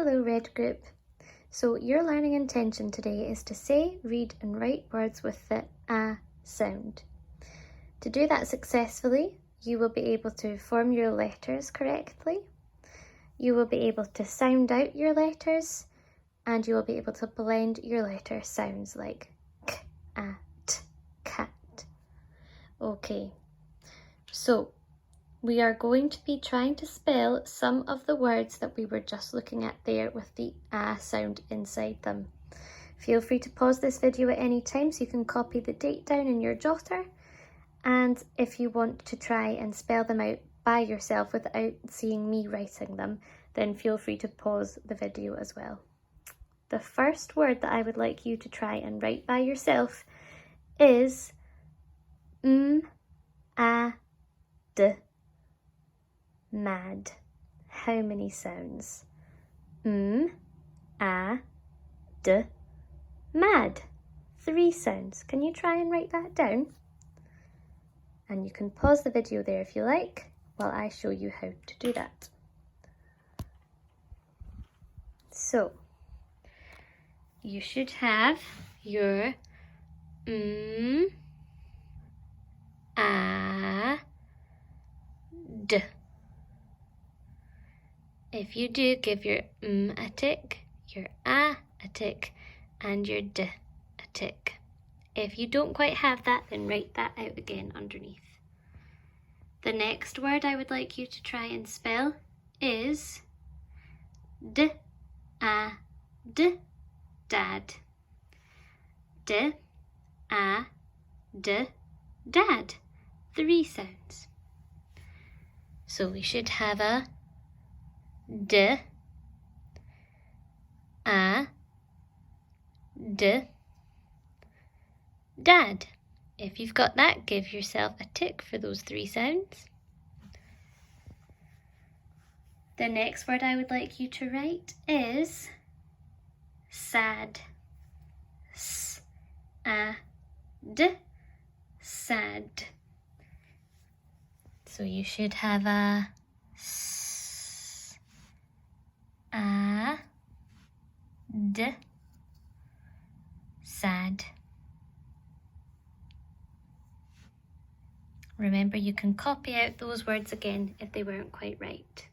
Hello Red Group. So your learning intention today is to say, read and write words with the sound. To do that successfully, you will be able to form your letters correctly. You will be able to sound out your letters and you will be able to blend your letter sounds like k, a, t, cat. Okay, so we are going to be trying to spell some of the words that we were just looking at there with the sound inside them. Feel free to pause this video at any time so you can copy the date down in your jotter. And if you want to try and spell them out by yourself without seeing me writing them, then feel free to pause the video as well. The first word that I would like you to try and write by yourself is mad. How many sounds? Mad. 3 sounds. Can you try and write that down? And you can pause the video there if you like, while I show you how to do that. So, you should have your d. If you do, give your a tick, your a tick, and your d a tick. If you don't quite have that, then write that out again underneath. The next word I would like you to try and spell is dad. Dad. Dad. 3 sounds. So we should have a d, dad. If you've got that, give yourself a tick for those 3 sounds. The next word I would like you to write is sad. Sad. So you should have a sad. Remember, you can copy out those words again if they weren't quite right.